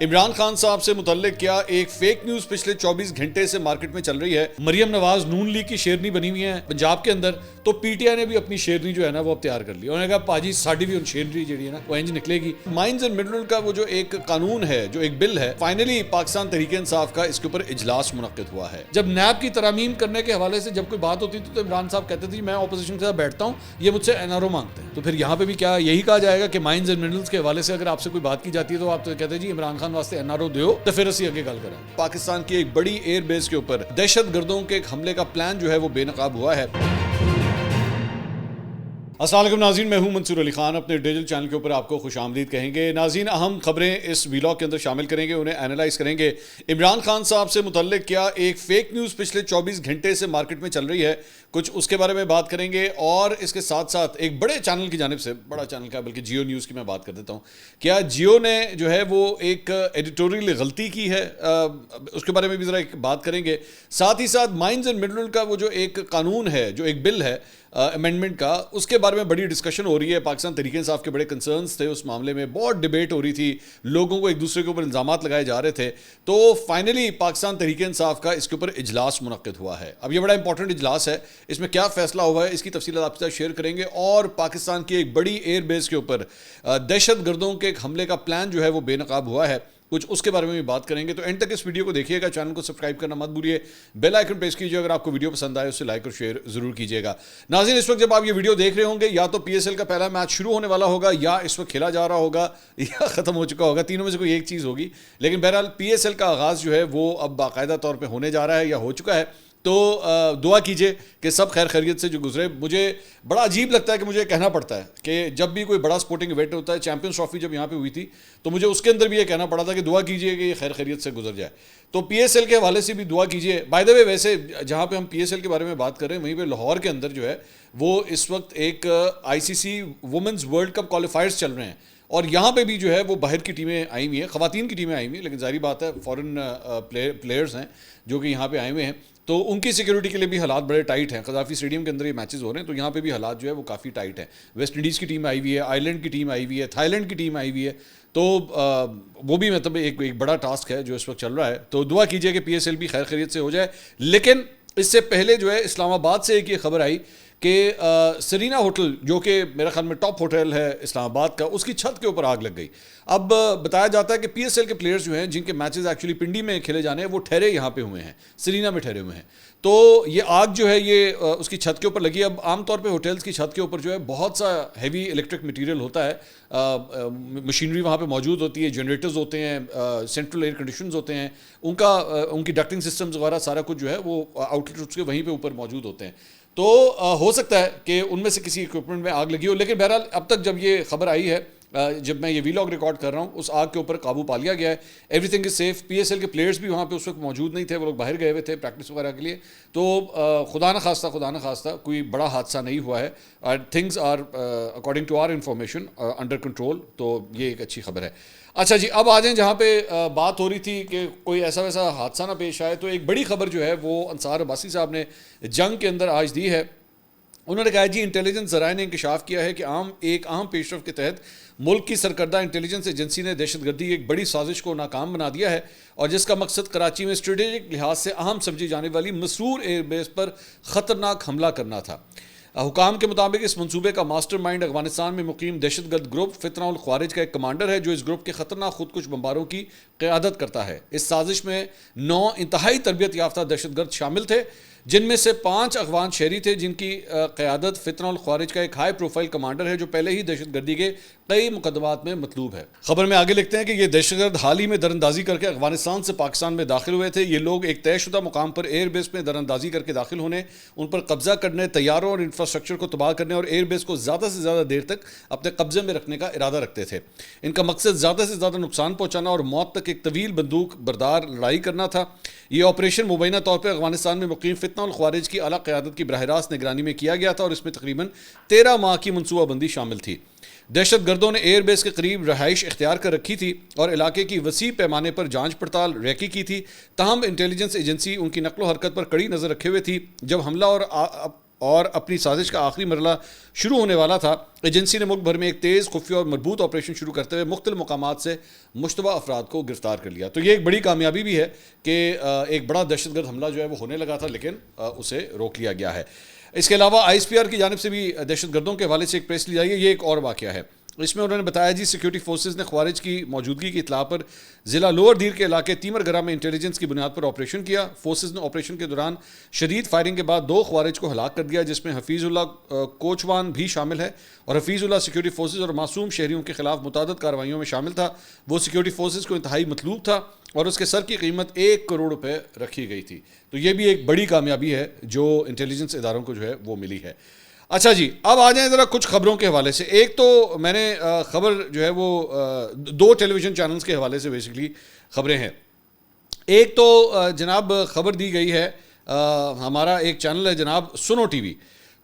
عمران خان صاحب سے متعلق کیا ایک فیک نیوز پچھلے 24 گھنٹے سے مارکیٹ میں چل رہی ہے۔ مریم نواز نون لیگ کی شیرنی بنی ہوئی ہیں پنجاب کے اندر، تو پی ٹی آئی نے بھی اپنی شیرنی جو ہے نا وہ اب تیار کر لی۔ انہوں نے کہا پاجی ساڈی بھی شیرنی جڑی ہے نا وہ انج نکلے گی۔ مائنز اینڈ منرل کا وہ جو ایک قانون ہے، جو ایک بل ہے، فائنلی پاکستان تحریک انصاف کا اس کے اوپر اجلاس منعقد ہوا ہے۔ جب نیب کی ترامیم کرنے کے حوالے سے جب کوئی بات ہوتی تھی تو عمران صاحب کہتے تھے میں اپوزیشن کے ساتھ بیٹھتا ہوں، یہ مجھ سے این آر او مانگتے ہیں۔ تو پھر یہاں پہ بھی کیا یہی کہا جائے گا کہ مائنز اینڈ منرلز کے حوالے سے اگر آپ سے کوئی بات کی جاتی ہے تو آپ تو کہتے ہیں جی عمران خان واسطے این آر او دیو تو پھر اسی آگے گل کریں۔ پاکستان کی ایک بڑی ایئر بیس کے اوپر دہشت گردوں کے ایک حملے کا پلان جو ہے وہ بے نقاب ہوا ہے۔ السلام علیکم ناظرین، میں ہوں منصور علی خان، اپنے ڈیجیٹل چینل کے اوپر آپ کو خوش آمدید کہیں گے۔ ناظرین، اہم خبریں اس ویلاگ کے اندر شامل کریں گے، انہیں اینالائز کریں گے۔ عمران خان صاحب سے متعلق کیا ایک فیک نیوز پچھلے 24 گھنٹے سے مارکیٹ میں چل رہی ہے، کچھ اس کے بارے میں بات کریں گے، اور اس کے ساتھ ساتھ ایک بڑے چینل کی جانب سے، بڑا چینل کا بلکہ جیو نیوز کی میں بات کر دیتا ہوں، کیا جیو نے جو ہے وہ ایک ایڈیٹوریل غلطی کی ہے، اس کے بارے میں بھی ذرا ایک بات کریں گے۔ ساتھ ہی ساتھ مائنز اینڈ منرل کا وہ جو ایک قانون ہے، جو ایک بل ہے امینڈمنٹ کا، اس کے بارے میں بڑی ڈسکشن ہو رہی ہے۔ پاکستان تحریک انصاف کے بڑے کنسرنز تھے اس معاملے میں، بہت ڈیبیٹ ہو رہی تھی، لوگوں کو ایک دوسرے کے اوپر الزامات لگائے جا رہے تھے۔ تو فائنلی پاکستان تحریک انصاف کا اس کے اوپر اجلاس منعقد ہوا ہے۔ اب یہ بڑا امپورٹنٹ اجلاس ہے، اس میں کیا فیصلہ ہوا ہے اس کی تفصیلات آپ کے ساتھ شیئر کریں گے، اور پاکستان کی ایک بڑی ایئر بیس کے اوپر دہشت گردوں کے ایک حملے کا پلان جو ہے وہ بے نقاب ہوا ہے، کچھ اس کے بارے میں بھی بات کریں گے۔ تو اینڈ تک اس ویڈیو کو دیکھیے گا، چینل کو سبسکرائب کرنا مت بھولیے، بیل آئیکن پریس کیجیے، اگر آپ کو ویڈیو پسند آئے اسے لائک اور شیئر ضرور کیجیے گا۔ ناظرین، اس وقت جب آپ یہ ویڈیو دیکھ رہے ہوں گے، یا تو پی ایس ایل کا پہلا میچ شروع ہونے والا ہوگا، یا اس وقت کھیلا جا رہا ہوگا، یا ختم ہو چکا ہوگا، تینوں میں سے کوئی ایک چیز ہوگی۔ لیکن بہرحال پی ایس ایل کا آغاز جو ہے وہ اب باقاعدہ طور پہ ہونے جا رہا ہے یا ہو چکا ہے۔ تو دعا کیجئے کہ سب خیر خیریت سے جو گزرے۔ مجھے بڑا عجیب لگتا ہے کہ مجھے کہنا پڑتا ہے کہ جب بھی کوئی بڑا سپورٹنگ ایونٹ ہوتا ہے، چیمپئنز ٹرافی جب یہاں پہ ہوئی تھی تو مجھے اس کے اندر بھی یہ کہنا پڑا تھا کہ دعا کیجئے کہ یہ خیر خیریت سے گزر جائے۔ تو پی ایس ایل کے حوالے سے بھی دعا کیجئے۔ بائی دا وے، ویسے جہاں پہ ہم پی ایس ایل کے بارے میں بات کر رہے ہیں، وہیں پہ لاہور کے اندر جو ہے وہ اس وقت ایک آئی سی سی وومنز ورلڈ کپ کوالیفائرز چل رہے ہیں، اور یہاں پہ بھی جو ہے وہ باہر کی ٹیمیں آئی ہوئی ہیں، خواتین کی ٹیمیں آئی ہوئی ہیں، لیکن ظاہری بات ہے فورن پلیئرز ہیں جو کہ یہاں پہ آئے ہوئے ہیں، تو ان کی سیکیورٹی کے لیے بھی حالات بڑے ٹائٹ ہیں۔ قذافی اسٹیڈیم کے اندر یہ میچز ہو رہے ہیں، تو یہاں پہ بھی حالات جو ہے وہ کافی ٹائٹ ہیں۔ ویسٹ انڈیز کی ٹیم آئی ہوئی ہے، آئرلینڈ کی ٹیم آئی ہوئی ہے، تھائی لینڈ کی ٹیم آئی ہوئی ہے، تو وہ بھی مطلب ایک بڑا ٹاسک ہے جو اس وقت چل رہا ہے۔ تو دعا کیجیے کہ پی ایس ایل بھی خیر خیریت سے ہو جائے۔ لیکن اس سے پہلے جو ہے اسلام آباد سے ایک یہ خبر آئی کہ سرینا ہوٹل، جو کہ میرے خیال میں ٹاپ ہوٹل ہے اسلام آباد کا، اس کی چھت کے اوپر آگ لگ گئی۔ اب بتایا جاتا ہے کہ پی ایس ایل کے پلیئرز جو ہیں، جن کے میچز ایکچولی پنڈی میں کھیلے جانے ہیں، وہ ٹھہرے یہاں پہ ہوئے ہیں، سرینا میں ٹھہرے ہوئے ہیں۔ تو یہ آگ جو ہے یہ اس کی چھت کے اوپر لگی۔ اب عام طور پہ ہوٹلز کی چھت کے اوپر جو ہے بہت سا ہیوی الیکٹرک مٹیریل ہوتا ہے، مشینری وہاں پہ موجود ہوتی ہے، جنریٹرز ہوتے ہیں، سینٹرل ایئر کنڈیشنز ہوتے ہیں، ان کی ڈکٹنگ سسٹمز وغیرہ سارا کچھ جو ہے وہ آؤٹ لیٹس کے وہیں پہ اوپر موجود ہوتے ہیں۔ تو ہو سکتا ہے کہ ان میں سے کسی اکوپمنٹ میں آگ لگی ہو، لیکن بہرحال اب تک جب یہ خبر آئی ہے، جب میں یہ ویلاگ ریکارڈ کر رہا ہوں، اس آگ کے اوپر قابو پا لیا گیا ہے، everything is safe. P S L کے پلیئرز بھی وہاں پہ اس وقت موجود نہیں تھے، وہ لوگ باہر گئے ہوئے تھے پریکٹس وغیرہ کے لیے۔ تو خدا نہ خواستہ کوئی بڑا حادثہ نہیں ہوا ہے، things are according to our information under control, تو یہ ایک اچھی خبر ہے۔ اچھا جی، اب آ جائیں جہاں پہ بات ہو رہی تھی کہ کوئی ایسا ویسا حادثہ نہ پیش آئے، تو ایک بڑی خبر جو ہے وہ انصار عباسی صاحب نے جنگ کے اندر آج دی ہے۔ انہوں نے کہا جی انٹیلیجنس ذرائع نے انکشاف کیا ہے کہ ایک اہم پیش رفت کے تحت ملک کی سرکردہ انٹیلیجنس ایجنسی نے دہشت گردی کی ایک بڑی سازش کو ناکام بنا دیا ہے، اور جس کا مقصد کراچی میں اسٹریٹجک لحاظ سے اہم سمجھی جانے والی مسرور ایئر بیس پر خطرناک حملہ کرنا تھا۔ حکام کے مطابق اس منصوبے کا ماسٹر مائنڈ افغانستان میں مقیم دہشت گرد گروپ فتنہ الخوارج کا ایک کمانڈر ہے، جو اس گروپ کے خطرناق خودکش بمباروں کی قیادت کرتا ہے۔ اس سازش میں 9 انتہائی تربیت یافتہ دہشت گرد شامل تھے، جن میں سے 5 افغان شہری تھے، جن کی قیادت فتنہ الخوارج کا ایک ہائی پروفائل کمانڈر ہے، جو پہلے ہی دہشت گردی کے کئی مقدمات میں مطلوب ہے۔ خبر میں آگے لکھتے ہیں کہ یہ دہشت گرد حال ہی میں دراندازی کر کے افغانستان سے پاکستان میں داخل ہوئے تھے۔ یہ لوگ ایک طے شدہ مقام پر ایئر بیس میں دراندازی کر کے داخل ہونے، ان پر قبضہ کرنے، طیاروں اور انفراسٹرکچر کو تباہ کرنے اور ایئر بیس کو زیادہ سے زیادہ دیر تک اپنے قبضے میں رکھنے کا ارادہ رکھتے تھے۔ ان کا مقصد زیادہ سے زیادہ نقصان پہنچانا اور موت تک ایک طویل بندوق بردار لڑائی کرنا تھا۔ یہ آپریشن مبینہ طور پر افغانستان میں مقیم فتنہ الخوارج کی اعلیٰ قیادت کی براہ راست نگرانی میں کیا گیا تھا، اور اس میں تقریباً 13 ماہ کی منصوبہ بندی شامل تھی۔ دہشت گردوں نے ایئر بیس کے قریب رہائش اختیار کر رکھی تھی اور علاقے کی وسیع پیمانے پر جانچ پڑتال ریکی کی تھی۔ تاہم انٹیلیجنس ایجنسی ان کی نقل و حرکت پر کڑی نظر رکھے ہوئے تھی۔ جب حملہ اور اور اپنی سازش کا آخری مرحلہ شروع ہونے والا تھا، ایجنسی نے ملک بھر میں ایک تیز، خفیہ اور مربوط آپریشن شروع کرتے ہوئے مختلف مقامات سے مشتبہ افراد کو گرفتار کر لیا. تو یہ ایک بڑی کامیابی بھی ہے کہ ایک بڑا دہشت گرد حملہ جو ہے وہ ہونے لگا تھا، لیکن اسے روک لیا گیا ہے. اس کے علاوہ آئی ایس پی آر کی جانب سے بھی دہشت گردوں کے حوالے سے ایک پریس لی آئی ہے. یہ ایک اور واقعہ ہے. اس میں انہوں نے بتایا جی سیکیورٹی فورسز نے خوارج کی موجودگی کی اطلاع پر ضلع لوور دیر کے علاقے تیمر گرہ میں انٹیلیجنس کی بنیاد پر آپریشن کیا. فورسز نے آپریشن کے دوران شدید فائرنگ کے بعد 2 خوارج کو ہلاک کر دیا، جس میں حفیظ اللہ کوچوان بھی شامل ہے. اور حفیظ اللہ سیکیورٹی فورسز اور معصوم شہریوں کے خلاف متعدد کارروائیوں میں شامل تھا. وہ سیکیورٹی فورسز کو انتہائی مطلوب تھا اور اس کے سر کی قیمت 1 کروڑ روپے رکھی گئی تھی. تو یہ بھی ایک بڑی کامیابی ہے جو انٹیلیجنس اداروں کو جو ہے وہ ملی ہے. اچھا جی، اب آ جائیں ذرا کچھ خبروں کے حوالے سے. ایک تو میں نے خبر جو ہے وہ 2 ٹیلی ویژن چینلز کے حوالے سے بیسکلی خبریں ہیں. ایک تو جناب خبر دی گئی ہے، ہمارا ایک چینل ہے جناب سنو ٹی وی.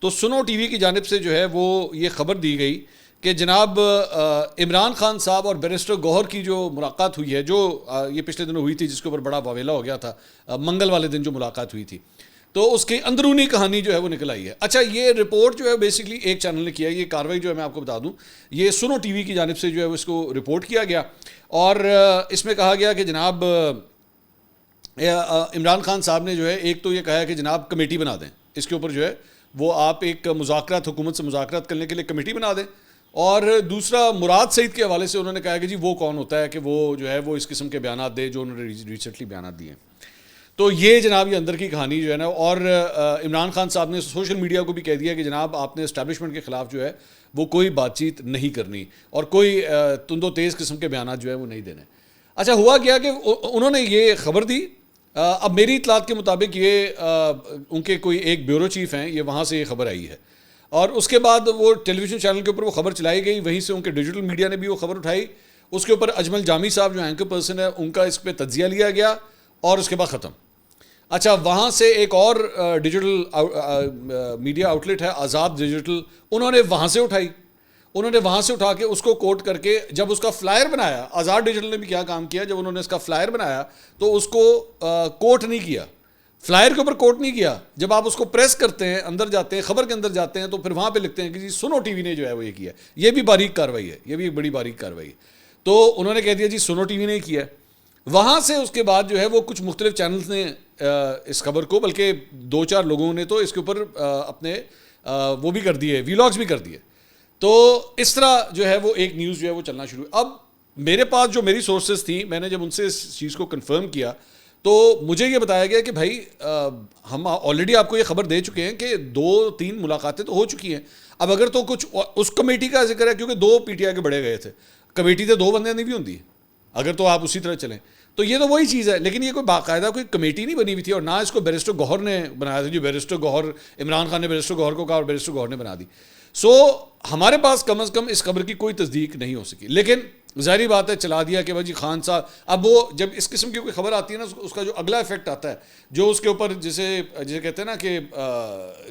تو سنو ٹی وی کی جانب سے جو ہے وہ یہ خبر دی گئی کہ جناب عمران خان صاحب اور بیرسٹر گوہر کی جو ملاقات ہوئی ہے، جو یہ پچھلے دنوں ہوئی تھی، جس کے اوپر بڑا واویلا ہو گیا تھا، منگل والے دن جو ملاقات ہوئی تھی، تو اس کی اندرونی کہانی جو ہے وہ نکل آئی ہے. اچھا، یہ رپورٹ جو ہے بیسکلی ایک چینل نے کیا ہے. یہ کاروائی جو ہے میں آپ کو بتا دوں، یہ سنو ٹی وی کی جانب سے جو ہے اس کو رپورٹ کیا گیا اور اس میں کہا گیا کہ جناب عمران خان صاحب نے جو ہے ایک تو یہ کہا ہے کہ جناب کمیٹی بنا دیں، اس کے اوپر جو ہے وہ آپ ایک مذاکرات، حکومت سے مذاکرات کرنے کے لیے کمیٹی بنا دیں. اور دوسرا مراد سعید کے حوالے سے انہوں نے کہا کہ جی وہ کون ہوتا ہے کہ وہ جو ہے وہ اس قسم کے بیانات دے جو انہوں نے ریسنٹلی بیانات دیے ہیں. تو یہ جناب یہ اندر کی کہانی جو ہے نا. اور عمران خان صاحب نے سوشل میڈیا کو بھی کہہ دیا کہ جناب آپ نے اسٹیبلشمنٹ کے خلاف جو ہے وہ کوئی بات چیت نہیں کرنی اور کوئی تند و تیز قسم کے بیانات جو ہے وہ نہیں دینے. اچھا، ہوا کیا کہ انہوں نے یہ خبر دی. اب میری اطلاعات کے مطابق یہ ان کے کوئی ایک بیورو چیف ہیں، یہ وہاں سے یہ خبر آئی ہے اور اس کے بعد وہ ٹیلی ویژن چینل کے اوپر وہ خبر چلائی گئی. وہیں سے ان کے ڈیجیٹل میڈیا نے بھی وہ خبر اٹھائی. اس کے اوپر اجمل جامی صاحب جو اینکر پرسن ہے ان کا اس پہ تجزیہ لیا گیا اور اس کے بعد ختم. اچھا، وہاں سے ایک اور ڈیجیٹل میڈیا آؤٹ لیٹ ہے آزاد ڈیجیٹل، انہوں نے وہاں سے اٹھائی. انہوں نے وہاں سے اٹھا کے اس کو کوٹ کر کے جب اس کا فلائر بنایا، آزاد ڈیجیٹل نے بھی کیا کام کیا، جب انہوں نے اس کا فلائر بنایا تو اس کو کوٹ نہیں کیا، فلائر کے اوپر کوٹ نہیں کیا. جب آپ اس کو پریس کرتے ہیں، اندر جاتے ہیں، خبر کے اندر جاتے ہیں، تو پھر وہاں پہ لکھتے ہیں کہ جی سنو ٹی وی نے جو ہے وہ یہ کیا. یہ بھی باریک کاروائی ہے، یہ بھی ایک بڑی باریک کاروائی ہے. تو انہوں نے کہہ دیا جی سنو ٹی وی نے کیا. وہاں سے اس کے بعد جو ہے وہ کچھ مختلف چینلز نے اس خبر کو، بلکہ 2-4 لوگوں نے تو اس کے اوپر اپنے وہ بھی کر دیے، ویلاگز بھی کر دیے. تو اس طرح جو ہے وہ ایک نیوز جو ہے وہ چلنا شروع. اب میرے پاس جو میری سورسز تھیں، میں نے جب ان سے اس چیز کو کنفرم کیا تو مجھے یہ بتایا گیا کہ بھائی ہم آلریڈی آپ کو یہ خبر دے چکے ہیں کہ 2-3 ملاقاتیں تو ہو چکی ہیں. اب اگر تو کچھ اس کمیٹی کا ذکر ہے، کیونکہ 2 پی ٹی آئی کے بڑے گئے تھے، کمیٹی تو 2 بندے نہیں بھی ہوتی اگر تو آپ اسی طرح چلیں. تو یہ تو وہی چیز ہے، لیکن یہ کوئی باقاعدہ کوئی کمیٹی نہیں بنی ہوئی تھی اور نہ اس کو بیرسٹر گوہر نے بنایا تھا. جو بیرسٹر گوہر، عمران خان نے بیرسٹر گوہر کو کہا اور بیرسٹر گوہر نے بنا دی. سو ہمارے پاس کم از کم اس خبر کی کوئی تصدیق نہیں ہو سکی. لیکن ظاہری بات ہے چلا دیا کہ بھائی خان صاحب. اب وہ جب اس قسم کی کوئی خبر آتی ہے نا، اس کا جو اگلا ایفیکٹ آتا ہے، جو اس کے اوپر جسے کہتے ہیں نا کہ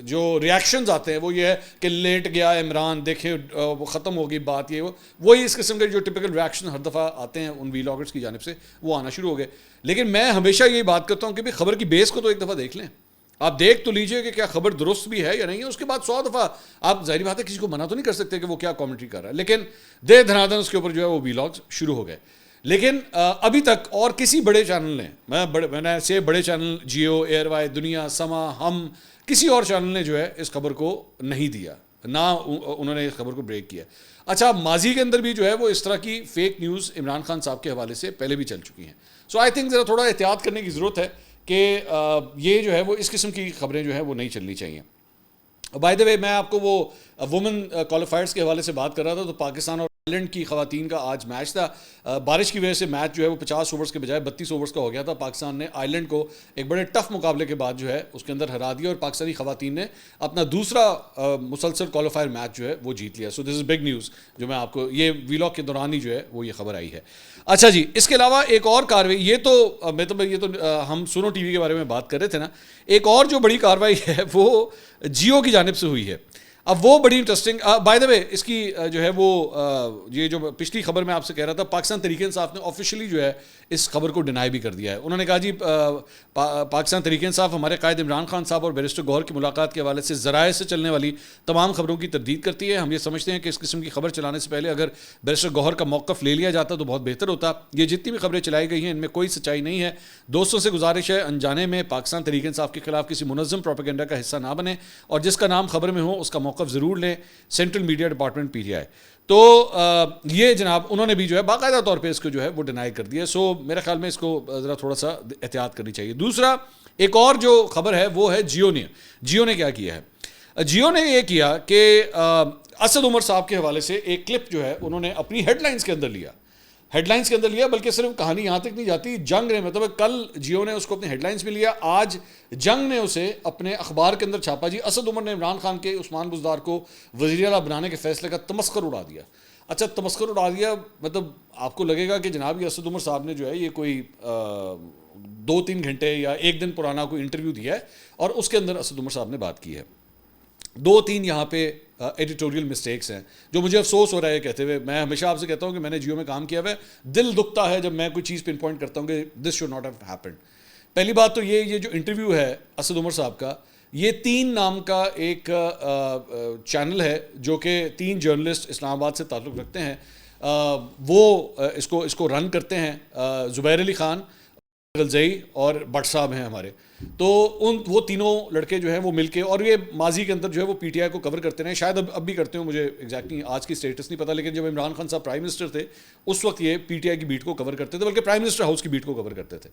جو ریاکشنز آتے ہیں وہ یہ ہے کہ لیٹ گیا عمران، دیکھیں وہ ختم ہوگی بات. یہ وہی اس قسم کے جو ٹپیکل ریاکشن ہر دفعہ آتے ہیں ان ویلاگرز کی جانب سے، وہ آنا شروع ہو گئے. لیکن میں ہمیشہ یہی بات کرتا ہوں کہ بھائی خبر کی بیس کو تو ایک دفعہ دیکھ لیں. آپ دیکھ تو لیجئے کہ کیا خبر درست بھی ہے یا نہیں ہے. اس کے بعد 100 دفعہ آپ ظاہری بات ہے کسی کو منع تو نہیں کر سکتے کہ وہ کیا کامنٹری کر رہا ہے، لیکن دے دھنادن اس کے اوپر جو ہے وہ ویلاگز شروع ہو گئے. لیکن ابھی تک اور کسی بڑے چینل نے، میں نے سے بڑے چینل جیو، ایئر وائی، دنیا، سما، ہم، کسی اور چینل نے جو ہے اس خبر کو نہیں دیا، نہ انہوں نے اس خبر کو بریک کیا. اچھا، ماضی کے اندر بھی جو ہے وہ اس طرح کی فیک نیوز عمران خان صاحب کے حوالے سے پہلے بھی چل چکی ہیں. سو آئی تھنک ذرا تھوڑا احتیاط کرنے کی ضرورت ہے کہ یہ جو ہے وہ اس قسم کی خبریں جو ہیں وہ نہیں چلنی چاہیے. بائی دا وے، میں آپ کو وہ وومن کوالیفائرز کے حوالے سے بات کر رہا تھا. تو پاکستان اور آئرلینڈ کی خواتین کا آج میچ تھا. بارش کی وجہ سے میچ جو ہے وہ 50 اوورز کے بجائے 32 اوورز کا ہو گیا تھا. پاکستان نے آئرلینڈ کو ایک بڑے ٹف مقابلے کے بعد جو ہے اس کے اندر ہرا دیا اور پاکستانی خواتین نے اپنا دوسرا مسلسل کوالیفائر میچ جو ہے وہ جیت لیا. سو دس از بگ نیوز جو میں آپ کو یہ ویلاگ کے دوران ہی جو ہے وہ یہ خبر آئی ہے. اچھا جی، اس کے علاوہ ایک اور کاروائی، یہ تو ہم سنو ٹی وی کے بارے میں بات کر رہے تھے نا. ایک اور جو بڑی کاروائی ہے وہ جیو کی جانب سے ہوئی ہے. اب وہ بڑی انٹرسٹنگ بائی دا وے اس کی جو ہے وہ یہ جو پچھلی خبر میں آپ سے کہہ رہا تھا، پاکستان تحریک انصاف نے آفیشلی جو ہے اس خبر کو ڈینائی بھی کر دیا ہے. انہوں نے کہا جی پاکستان تحریک انصاف ہمارے قائد عمران خان صاحب اور بیرسٹر گوہر کی ملاقات کے حوالے سے ذرائع سے چلنے والی تمام خبروں کی تردید کرتی ہے. ہم یہ سمجھتے ہیں کہ اس قسم کی خبر چلانے سے پہلے اگر بیرسٹر گوہر کا موقف لے لیا جاتا تو بہت بہتر ہوتا. یہ جتنی بھی خبریں چلائی گئی ہیں ان میں کوئی سچائی نہیں ہے. دوستوں سے گزارش ہے انجانے میں پاکستان تحریک انصاف کے خلاف کسی منظم پروپیگنڈا کا حصہ نہ بنے، اور جس کا نام خبر میں ہو اس کا موقف ضرور لیں. Central media department PTI. تو یہ جناب انہوں نے بھی جو ہے باقاعدہ طور پہ اس کو جو ہے وہ ڈینائی کر دیا. سو میرے خیال میں اس کو ذرا تھوڑا سا احتیاط کرنی چاہیے. دوسرا ایک اور جو خبر ہے وہ ہے جیو نے کیا کیا ہے. جیو نے یہ کیا کہ اسد عمر صاحب کے حوالے سے ایک کلپ جو ہے انہوں نے اپنی ہیڈ لائنز کے اندر لیا، بلکہ صرف کہانی یہاں تک نہیں جاتی، جنگ نے مطلب کل جیو نے اس کو اپنی ہیڈ لائنز میں لیا، آج جنگ نے اسے اپنے اخبار کے اندر چھاپا. جی اسد عمر نے عمران خان کے عثمان بزدار کو وزیر اعلیٰ بنانے کے فیصلے کا تمسخر اڑا دیا. اچھا تمسخر اڑا دیا مطلب آپ کو لگے گا کہ جناب یہ اسد عمر صاحب نے جو ہے یہ کوئی 2-3 گھنٹے یا ایک دن پرانا کوئی انٹرویو دیا ہے اور اس کے اندر اسد عمر صاحب نے بات کی ہے. 2-3 یہاں پہ ایڈیٹوریل مسٹیکس ہیں جو مجھے افسوس ہو رہا ہے کہتے ہوئے. میں ہمیشہ آپ سے کہتا ہوں کہ میں نے جیو میں کام کیا ہوا ہے، دل دکھتا ہے جب میں کوئی چیز پن پوائنٹ کرتا ہوں کہ this should not have happened. پہلی بات تو یہ جو انٹرویو ہے اسد عمر صاحب کا، یہ 3 نام کا ایک چینل ہے جو کہ 3 جرنلسٹ اسلام آباد سے تعلق رکھتے ہیں، وہ اس کو رن کرتے ہیں. زبیر علی خان، غلزئی اور بٹ صاحب ہیں ہمارے. تو وہ تینوں لڑکے جو ہیں وہ مل کے، اور یہ ماضی کے اندر جو ہے وہ PTI کو کور کرتے رہے، شاید اب بھی کرتے ہوں، مجھے ایگزیکٹلی آج کی اسٹیٹس نہیں پتہ، لیکن جب عمران خان صاحب پرائم منسٹر تھے اس وقت یہ PTI کی بیٹ کو کور کرتے تھے، بلکہ پرائم منسٹر ہاؤس کی بیٹ کو کور کرتے تھے.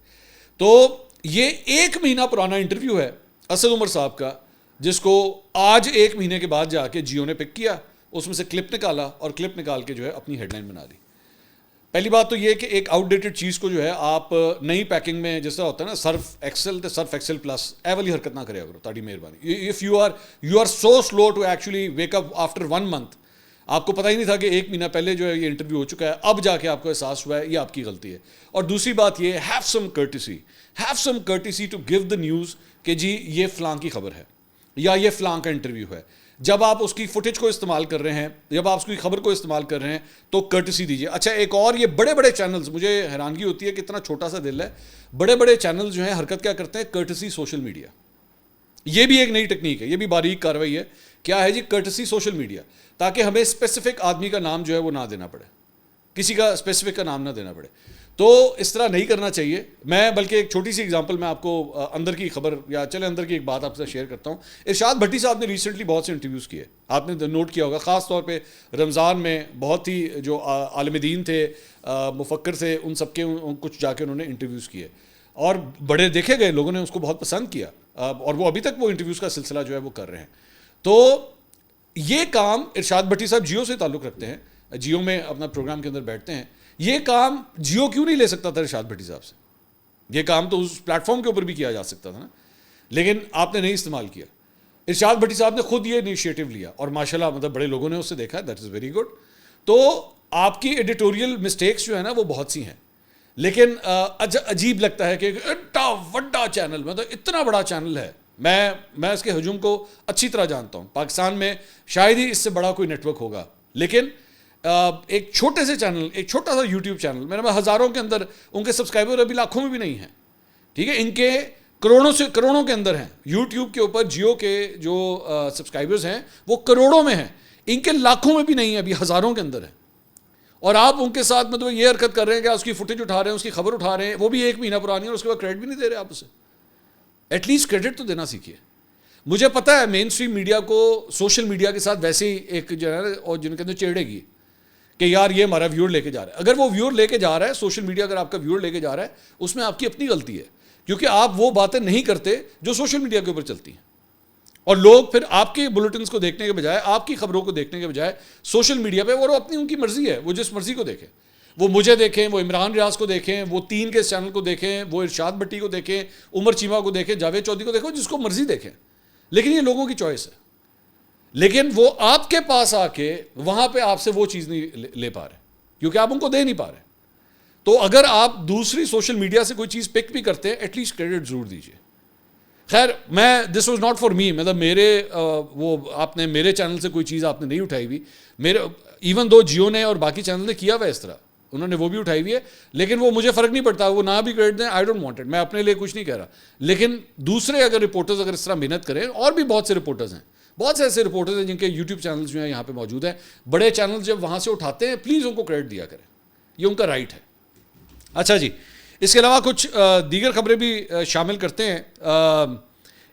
تو یہ 1 مہینہ پرانا انٹرویو ہے اسد عمر صاحب کا، جس کو آج 1 مہینے کے بعد جا کے جیو نے پک کیا، اس میں سے کلپ نکالا اور کلپ نکال کے جو ہے اپنی ہیڈ لائن بنا دی. پہلی بات تو یہ کہ ایک آؤٹ ڈیٹڈ چیز کو جو ہے آپ نئی پیکنگ میں، جس طرح ہوتا ہے نا سرف ایکسل پلس، اے والی حرکت نہ کریا کرو، تاڑی مہربانی. If you are so slow to actually wake up after 1 month, آپ کو پتہ ہی نہیں تھا کہ 1 مہینہ پہلے جو ہے یہ انٹرویو ہو چکا ہے، اب جا کے آپ کو احساس ہوا ہے، یہ آپ کی غلطی ہے. اور دوسری بات یہ have some courtesy to give the news کہ جی یہ فلاں کی خبر ہے یا یہ فلاں کا انٹرویو ہے. جب آپ اس کی فوٹیج کو استعمال کر رہے ہیں، جب آپ اس کی خبر کو استعمال کر رہے ہیں تو کرٹسی دیجیے. اچھا ایک اور، یہ بڑے چینلز، مجھے حیرانگی ہوتی ہے کہ اتنا چھوٹا سا دل ہے، بڑے چینلز جو ہیں حرکت کیا کرتے ہیں، کرٹسی سوشل میڈیا. یہ بھی ایک نئی ٹیکنیک ہے، یہ بھی باریک کاروائی ہے. کیا ہے جی، کرٹسی سوشل میڈیا، تاکہ ہمیں اسپیسیفک آدمی کا نام جو ہے وہ نہ دینا پڑے، کسی کا اسپیسیفک کا نام نہ دینا پڑے. تو اس طرح نہیں کرنا چاہیے. میں بلکہ ایک چھوٹی سی اگزامپل میں آپ کو اندر کی خبر، یا چلے اندر کی ایک بات آپ سے شیئر کرتا ہوں. ارشاد بھٹی صاحب نے ریسنٹلی بہت سے انٹرویوز کیے، آپ نے نوٹ کیا ہوگا، خاص طور پہ رمضان میں بہت ہی جو عالم دین تھے، مفکر تھے، ان سب کے کچھ جا کے انہوں نے انٹرویوز کیے اور بڑے دیکھے گئے، لوگوں نے اس کو بہت پسند کیا، اور وہ ابھی تک وہ انٹرویوز کا سلسلہ جو ہے وہ کر رہے ہیں. تو یہ کام ارشاد بھٹی صاحب جیو سے تعلق رکھتے ہیں، جیو میں اپنا پروگرام کے اندر بیٹھتے ہیں. یہ کام جیو کیوں نہیں لے سکتا تھا ارشاد بھٹی صاحب سے؟ یہ کام تو اس پلیٹ فارم کے اوپر بھی کیا جا سکتا تھا نا، لیکن آپ نے نہیں استعمال کیا. ارشاد بھٹی صاحب نے خود یہ انیشیٹو لیا اور ماشاءاللہ مطلب بڑے لوگوں نے اس سے دیکھا، دیٹ از ویری گڈ. تو آپ کی ایڈیٹوریل مسٹیکس جو ہے نا وہ بہت سی ہیں، لیکن عجیب لگتا ہے کہ اتنا بڑا چینل، مطلب اتنا بڑا چینل ہے، میں اس کے ہجوم کو اچھی طرح جانتا ہوں. پاکستان میں شاید ہی اس سے بڑا کوئی نیٹ ورک ہوگا، لیکن ایک چھوٹے سے چینل، ایک چھوٹا سا یوٹیوب چینل، میرے میں ہزاروں کے اندر، ان کے سبسکرائبر ابھی لاکھوں میں بھی نہیں ہیں، ٹھیک ہے، ان کے کروڑوں کے اندر ہیں. یوٹیوب کے اوپر جیو کے جو سبسکرائبرز ہیں وہ کروڑوں میں ہیں، ان کے لاکھوں میں بھی نہیں ہیں، ابھی ہزاروں کے اندر ہیں. اور آپ ان کے ساتھ مطلب یہ حرکت کر رہے ہیں کہ اس کی فوٹیج اٹھا رہے ہیں، اس کی خبر اٹھا رہے ہیں، وہ بھی 1 مہینہ پرانی ہے اور اس کے بعد کریڈٹ بھی نہیں دے رہے آپ اسے. ایٹ لیسٹ کریڈٹ تو دینا سیکھیے. مجھے پتہ ہے مین اسٹریم میڈیا کو سوشل میڈیا کے ساتھ ویسے ہی ایک جو ہے اور جن کے اندر چیڑے گی کہ یار یہ ہمارا ویور لے کے جا رہا ہے. اگر وہ ویور لے کے جا رہا ہے، سوشل میڈیا اگر آپ کا ویور لے کے جا رہا ہے، اس میں آپ کی اپنی غلطی ہے، کیونکہ آپ وہ باتیں نہیں کرتے جو سوشل میڈیا کے اوپر چلتی ہیں. اور لوگ پھر آپ کے بلیٹنز کو دیکھنے کے بجائے، آپ کی خبروں کو دیکھنے کے بجائے سوشل میڈیا پہ، وہ اپنی ان کی مرضی ہے، وہ جس مرضی کو دیکھیں، وہ مجھے دیکھیں، وہ عمران ریاض کو دیکھیں، وہ 3 کے چینل کو دیکھیں، وہ ارشاد بھٹی کو دیکھیں، عمر چیمہ کو دیکھیں، جاوید چودھری کو دیکھیں، جس کو مرضی دیکھیں، لیکن یہ لوگوں کی چوائس ہے. لیکن وہ آپ کے پاس آ کے وہاں پہ آپ سے وہ چیز نہیں لے پا رہے کیونکہ آپ ان کو دے نہیں پا رہے. تو اگر آپ دوسری سوشل میڈیا سے کوئی چیز پک بھی کرتے ہیں، ایٹ لیسٹ کریڈٹ ضرور دیجیے. خیر میں this was not for me, مطلب میرے وہ آپ نے میرے چینل سے کوئی چیز آپ نے نہیں اٹھائی ہوئی، میرے ایون دو جیو نے اور باقی چینل نے کیا ہوا ہے اس طرح، انہوں نے وہ بھی اٹھائی ہوئی ہے، لیکن وہ مجھے فرق نہیں پڑتا، وہ نہ بھی کریڈٹ دیں، آئی ڈونٹ وانٹ اٹ، میں اپنے لیے کچھ نہیں کہہ رہا، لیکن دوسرے اگر رپورٹرز اگر اس طرح محنت کریں، اور بھی بہت سے رپورٹرز ہیں، بہت سے ایسے رپورٹرز ہیں جن کے یوٹیوب چینلز جو ہیں یہاں پہ موجود ہیں، بڑے چینل جب وہاں سے اٹھاتے ہیں پلیز ان کو کریڈٹ دیا کریں، یہ ان کا رائٹ ہے۔ اچھا جی، اس کے علاوہ کچھ دیگر خبریں بھی شامل کرتے ہیں۔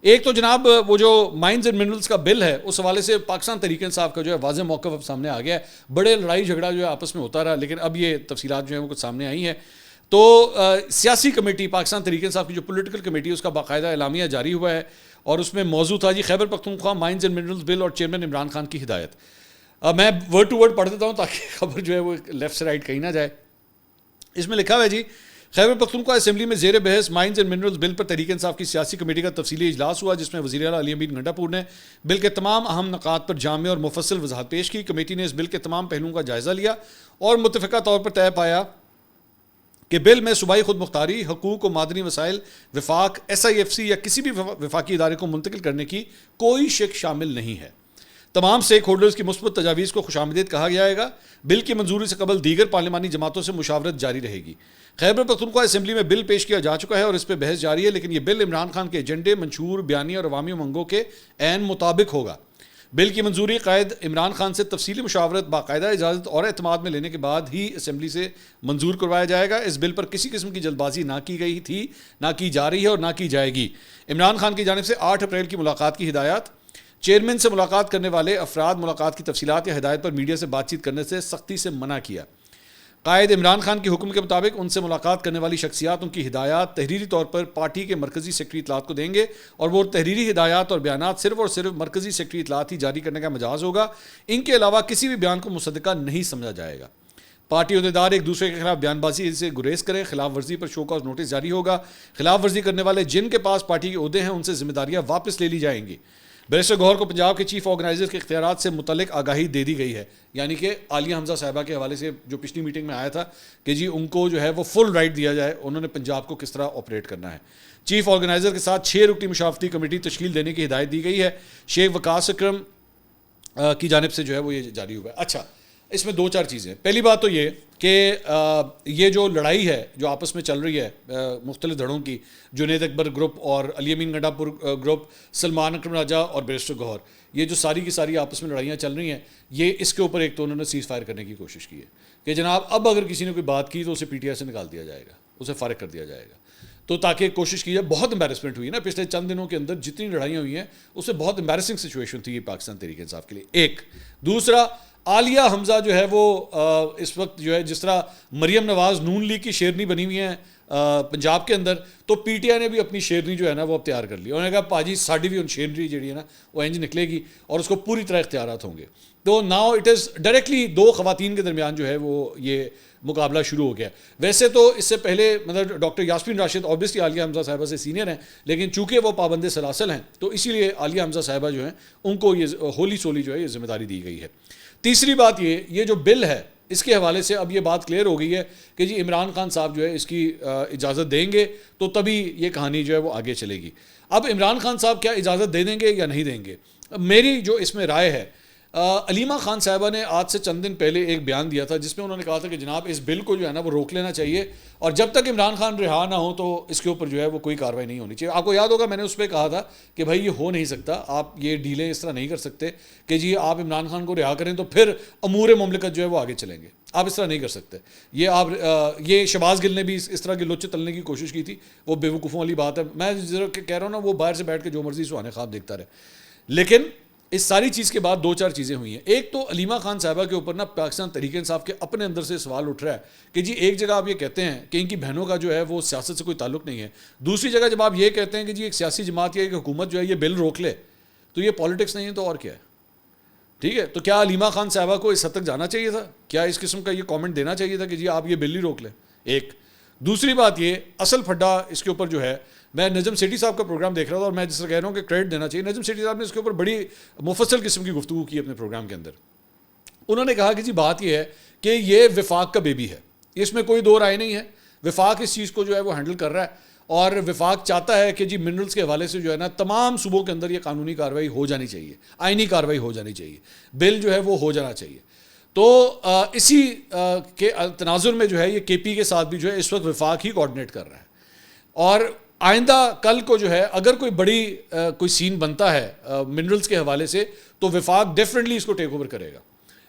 ایک تو جناب وہ جو مائنز اینڈ منرلز کا بل ہے اس حوالے سے پاکستان تحریک انصاف کا جو ہے واضح موقف اب سامنے آ گیا ہے، بڑے لڑائی جھگڑا جو ہے آپس میں ہوتا رہا، لیکن اب یہ تفصیلات جو ہیں وہ کچھ سامنے آئی ہیں۔ تو سیاسی کمیٹی پاکستان تحریک انصاف کی جو پولیٹیکل کمیٹی اس کا باقاعدہ اعلامیہ جاری ہوا ہے، اور اس میں موضوع تھا جی Khyber Pakhtunkhwa mines and minerals bill اور چیئرمین عمران خان کی ہدایت۔ میں ورڈ ٹو ورڈ پڑھ دیتا ہوں تاکہ خبر جو ہے وہ لیفٹ سے رائٹ کہیں نہ جائے۔ اس میں لکھا ہوا ہے جی خیبر پختونخوا اسمبلی میں زیر بحث مائنز اینڈ منرلز بل پر تحریک انصاف کی سیاسی کمیٹی کا تفصیلی اجلاس ہوا، جس میں وزیر اعلیٰ علی امین گنڈا پور نے بل کے تمام اہم نکات پر جامع اور مفصل وضاحت پیش کی۔ کمیٹی نے اس بل کے تمام پہلوؤں کا جائزہ لیا اور متفقہ طور پر طے پایا کہ بل میں صوبائی خود مختاری، حقوق و معدنی وسائل، وفاق، SIFC یا کسی بھی وفاقی ادارے کو منتقل کرنے کی کوئی شک شامل نہیں ہے۔ تمام سٹیک ہولڈرز کی مثبت تجاویز کو خوش آمدید کہا جائے گا۔ بل کی منظوری سے قبل دیگر پارلیمانی جماعتوں سے مشاورت جاری رہے گی۔ خیبر پختونخوا اسمبلی میں بل پیش کیا جا چکا ہے اور اس پہ بحث جاری ہے، لیکن یہ بل عمران خان کے ایجنڈے، منشور، بیانیے اور عوامی امنگوں کے عین مطابق ہوگا۔ بل کی منظوری قائد عمران خان سے تفصیلی مشاورت، باقاعدہ اجازت اور اعتماد میں لینے کے بعد ہی اسمبلی سے منظور کروایا جائے گا۔ اس بل پر کسی قسم کی جلد بازی نہ کی گئی تھی، نہ کی جا رہی ہے اور نہ کی جائے گی۔ عمران خان کی جانب سے 8 اپریل کی ملاقات کی ہدایات۔ چیئرمین سے ملاقات کرنے والے افراد ملاقات کی تفصیلات یا ہدایت پر میڈیا سے بات چیت کرنے سے سختی سے منع کیا۔ قائد عمران خان کے حکم کے مطابق ان سے ملاقات کرنے والی شخصیات ان کی ہدایات تحریری طور پر پارٹی کے مرکزی سیکرٹری اطلاعات کو دیں گے، اور وہ تحریری ہدایات اور بیانات صرف اور صرف مرکزی سیکرٹری اطلاعات ہی جاری کرنے کا مجاز ہوگا۔ ان کے علاوہ کسی بھی بیان کو مصدقہ نہیں سمجھا جائے گا۔ پارٹی عہدیدار ایک دوسرے کے خلاف بیان بازی سے گریز کریں۔ خلاف ورزی پر شو کاز نوٹس جاری ہوگا۔ خلاف ورزی کرنے والے جن کے پاس پارٹی کے عہدے ہیں ان سے ذمہ داریاں واپس لے لی جائیں گی۔ بیرسٹر گوہر کو پنجاب کے چیف آرگنائزر کے اختیارات سے متعلق آگاہی دے دی گئی ہے، یعنی کہ عالیہ حمزہ صاحبہ کے حوالے سے جو پچھلی میٹنگ میں آیا تھا کہ جی ان کو جو ہے وہ فل رائٹ دیا جائے، انہوں نے پنجاب کو کس طرح آپریٹ کرنا ہے۔ چیف آرگنائزر کے ساتھ 6 رکنی مشاورتی کمیٹی تشکیل دینے کی ہدایت دی گئی ہے۔ شیخ وقاص اکرم کی جانب سے جو ہے وہ یہ جاری ہوا ہے۔ اچھا، اس میں 2-4 چیزیں۔ پہلی بات تو یہ کہ یہ جو لڑائی ہے جو آپس میں چل رہی ہے مختلف دھڑوں کی، جنید اکبر گروپ اور علی امین گنڈا پور گروپ، سلمان اکرم راجہ اور بیرسٹر گوہر، یہ جو ساری کی ساری آپس میں لڑائیاں چل رہی ہیں، یہ اس کے اوپر ایک تو انہوں نے سیز فائر کرنے کی کوشش کی ہے کہ جناب اب اگر کسی نے کوئی بات کی تو اسے PTI سے نکال دیا جائے گا، اسے فارغ کر دیا جائے گا، تو تاکہ کوشش کی جائے۔ بہت امبیرسمنٹ ہوئی نا پچھلے چند دنوں کے اندر، جتنی لڑائیاں ہوئی ہیں اس سے بہت امبیرسنگ سچویشن تھی یہ پاکستان تحریک انصاف کے لیے۔ ایک دوسرا، عالیہ حمزہ جو ہے وہ اس وقت جو ہے جس طرح مریم نواز نون لیگ کی شیرنی بنی ہوئی ہیں پنجاب کے اندر، تو PTI نے بھی اپنی شیرنی جو ہے نا وہ اب تیار کر لی۔ انہوں نے کہا پاجی ساڑی بھی ان شیرنی جڑی ہے نا وہ انج نکلے گی اور اس کو پوری طرح اختیارات ہوں گے۔ تو ناؤ اٹ از ڈائریکٹلی 2 خواتین کے درمیان جو ہے وہ یہ مقابلہ شروع ہو گیا۔ ویسے تو اس سے پہلے مطلب ڈاکٹر یاسمین راشد اوبیسلی عالیہ حمزہ صاحبہ سے سینئر ہیں، لیکن چونکہ وہ پابند سلاسل ہیں تو اسی لیے عالیہ حمزہ صاحبہ جو ہیں ان کو یہ ہولی سولی جو ہے یہ ذمہ داری دی گئی ہے۔ تیسری بات یہ جو بل ہے اس کے حوالے سے اب یہ بات کلیئر ہو گئی ہے کہ جی عمران خان صاحب جو ہے اس کی اجازت دیں گے تو تبھی یہ کہانی جو ہے وہ آگے چلے گی۔ اب عمران خان صاحب کیا اجازت دے دیں گے یا نہیں دیں گے؟ میری جو اس میں رائے ہے، علیمہ خان صاحبہ نے آج سے چند دن پہلے ایک بیان دیا تھا جس میں انہوں نے کہا تھا کہ جناب اس بل کو جو ہے نا وہ روک لینا چاہیے، اور جب تک عمران خان رہا نہ ہو تو اس کے اوپر جو ہے وہ کوئی کارروائی نہیں ہونی چاہیے۔ آپ کو یاد ہوگا میں نے اس پہ کہا تھا کہ بھائی یہ ہو نہیں سکتا، آپ یہ ڈیلیں اس طرح نہیں کر سکتے کہ جی آپ عمران خان کو رہا کریں تو پھر امور مملکت جو ہے وہ آگے چلیں گے، آپ اس طرح نہیں کر سکتے۔ یہ شہباز گل نے بھی اس طرح کے لوچے تلنے کی کوشش کی تھی، وہ بیوقوفوں والی بات ہے۔ میں کہہ رہا ہوں نا وہ باہر سے بیٹھ کے جو مرضی سہانے خواب دیکھتا رہے، لیکن اس ساری چیز کے بعد 2-4 چیزیں ہوئی ہیں۔ ایک تو علیمہ خان صاحبہ کے اوپر نا پاکستان تحریک انصاف کے اپنے اندر سے سوال اٹھ رہا ہے کہ جی ایک جگہ آپ یہ کہتے ہیں کہ ان کی بہنوں کا جو ہے وہ سیاست سے کوئی تعلق نہیں ہے، دوسری جگہ جب آپ یہ کہتے ہیں کہ جی ایک سیاسی جماعت یا ایک حکومت جو ہے یہ بل روک لے تو یہ پالیٹکس نہیں ہے تو اور کیا ہے؟ ٹھیک ہے، تو کیا علیمہ خان صاحبہ کو اس حد تک جانا چاہیے تھا؟ کیا اس قسم کا یہ کامنٹ دینا چاہیے تھا کہ جی آپ یہ بل ہی روک لیں؟ ایک دوسری بات یہ اصل پھڈا اس کے اوپر جو ہے، میں نجم سیٹھی صاحب کا پروگرام دیکھ رہا تھا اور میں جس طرح کہہ رہا ہوں کہ کریڈٹ دینا چاہیے، نجم سیٹھی صاحب نے اس کے اوپر بڑی مفصل قسم کی گفتگو کی اپنے پروگرام کے اندر۔ انہوں نے کہا کہ جی بات یہ ہے کہ یہ وفاق کا بیبی ہے، اس میں کوئی 2 رائے نہیں ہے، وفاق اس چیز کو جو ہے وہ ہینڈل کر رہا ہے، اور وفاق چاہتا ہے کہ جی منرلز کے حوالے سے جو ہے نا تمام صوبوں کے اندر یہ قانونی کارروائی ہو جانی چاہیے, آئینی کارروائی ہو جانی چاہیے, بل جو ہے وہ ہو جانا چاہیے. تو اسی کے تناظر میں جو ہے یہ کے پی کے ساتھ بھی جو ہے اس وقت وفاق ہی کوآرڈینیٹ کر رہا ہے. اور آئندہ کل کو جو ہے اگر کوئی بڑی کوئی سین بنتا ہے منرلز کے حوالے سے تو وفاق ڈیفینیٹلی اس کو ٹیک اوور کرے گا.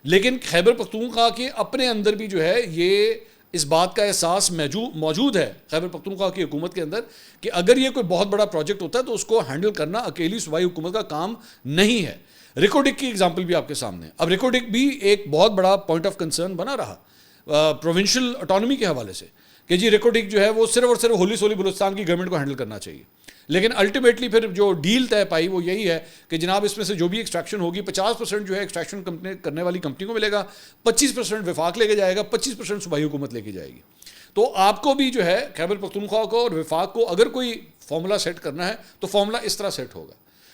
لیکن خیبر پختونخوا کے اپنے اندر بھی جو ہے یہ اس بات کا احساس موجود ہے خیبر پختونخوا کی حکومت کے اندر کہ اگر یہ کوئی بہت بڑا پروجیکٹ ہوتا ہے تو اس کو ہینڈل کرنا اکیلی صوبائی حکومت کا کام نہیں ہے. ریکوڈک کی اگزامپل بھی آپ کے سامنے ہے. اب ریکوڈک بھی ایک بہت بڑا پوائنٹ آف کنسرن بنا رہا پروونشل اٹانومی کے حوالے سے کہ جی ریکوڈک جو ہے وہ صرف اور صرف ہولی سولی بلوچستان کی گورنمنٹ کو ہینڈل کرنا چاہیے. لیکن الٹیمیٹلی پھر جو ڈیل طے پائی وہ یہی ہے کہ جناب اس میں سے جو بھی ایکسٹریکشن ہوگی 50% جو ہے ایکسٹریکشن کرنے والی کمپنی کو ملے گا, 25% وفاق لے کے جائے گا, 25% صوبائی حکومت لے کے جائے گی. تو آپ کو بھی جو ہے خیبر پختونخوا کو اور وفاق کو اگر کوئی فارمولا سیٹ کرنا ہے تو فارمولا اس طرح سیٹ ہوگا.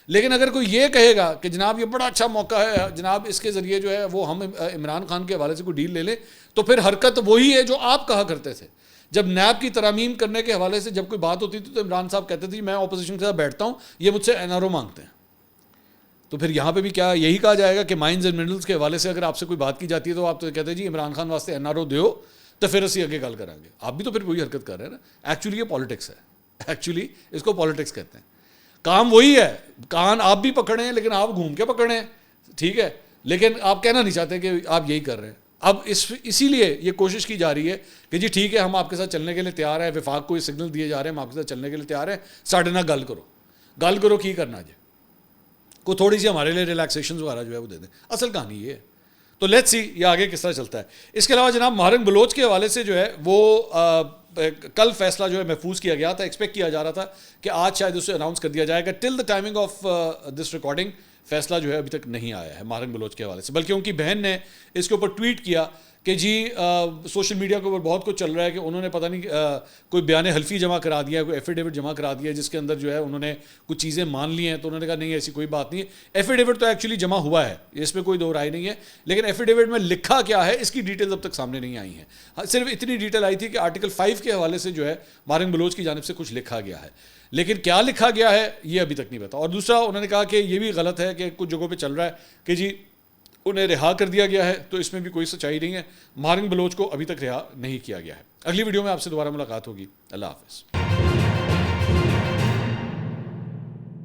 لیکن اگر کوئی یہ کہے گا کہ جناب یہ بڑا اچھا موقع ہے جناب اس کے ذریعے جو ہے وہ ہم عمران خان کے حوالے سے کوئی ڈیل لے لیں, تو پھر حرکت وہی ہے جو آپ کہا کرتے تھے. جب نیب کی ترامیم کرنے کے حوالے سے جب کوئی بات ہوتی تھی تو عمران صاحب کہتے تھے میں اپوزیشن کے ساتھ بیٹھتا ہوں, یہ مجھ سے NRO مانگتے ہیں. تو پھر یہاں پہ بھی کیا یہی کہا جائے گا کہ مائنز اینڈ منرلز کے حوالے سے اگر آپ سے کوئی بات کی جاتی ہے تو آپ تو کہتے ہیں جی عمران خان واسطے NRO دیو تو پھر اسی آگے گل کریں گے. آپ بھی تو پھر وہی حرکت کر رہے ہیں نا. ایکچولی یہ پالیٹکس ہے, ایکچولی اس کو پالیٹکس کہتے ہیں. کام وہی ہے, کان آپ بھی پکڑیں لیکن آپ گھوم کے پکڑیں, ٹھیک ہے, لیکن آپ کہنا نہیں چاہتے کہ آپ یہی کر رہے ہیں. اب اسی لیے یہ کوشش کی جا رہی ہے کہ جی ٹھیک ہے ہم آپ کے ساتھ چلنے کے لیے تیار ہیں, وفاق کو یہ سگنل دیے جا رہے ہیں ہم آپ کے ساتھ چلنے کے لیے تیار ہیں, ساڈے نال گل کرو کی کرنا جی, کو تھوڑی سی ہمارے لیے ریلیکسیشن وغیرہ جو ہے وہ دے دیں. اصل کہانی یہ ہے. تو لیٹس سی یہ آگے کس طرح چلتا ہے. اس کے علاوہ جناب مہارنگ بلوچ کے حوالے سے جو ہے وہ کل فیصلہ جو ہے محفوظ کیا گیا تھا. ایکسپیکٹ کیا جا رہا تھا کہ آج شاید اسے اناؤنس کر دیا جائے گا. Till the timing of this recording فیصلہ جو ہے ابھی تک نہیں آیا ہے مہارنگ بلوچ کے حوالے سے, بلکہ ان کی بہن نے اس کے اوپر ٹویٹ کیا کہ جی سوشل میڈیا کے اوپر بہت کچھ چل رہا ہے کہ انہوں نے پتہ نہیں کوئی بیان حلفی جمع کرا دیا ہے, کوئی ایفیڈیوٹ جمع کرا دیا ہے جس کے اندر جو ہے انہوں نے کچھ چیزیں مان لی ہیں. تو انہوں نے کہا نہیں ایسی کوئی بات نہیں ہے. ایفیڈیوٹ تو ایکچولی جمع ہوا ہے, اس میں کوئی دو رائے نہیں ہے, لیکن ایفیڈیوٹ میں لکھا کیا ہے اس کی ڈیٹیلز اب تک سامنے نہیں آئی ہیں. صرف اتنی ڈیٹیل آئی تھی کہ آرٹیکل 5 کے حوالے سے جو ہے مہارنگ بلوچ کی جانب سے کچھ لکھا گیا ہے, لیکن کیا لکھا گیا ہے یہ ابھی تک نہیں پتا. اور دوسرا انہوں نے کہا کہ یہ بھی غلط ہے کہ کچھ جگہوں پہ چل رہا ہے کہ جی انہیں رہا کر دیا گیا ہے, تو اس میں بھی کوئی سچائی نہیں ہے. مہارنگ بلوچ کو ابھی تک رہا نہیں کیا گیا ہے. اگلی ویڈیو میں آپ سے دوبارہ ملاقات ہوگی. اللہ حافظ.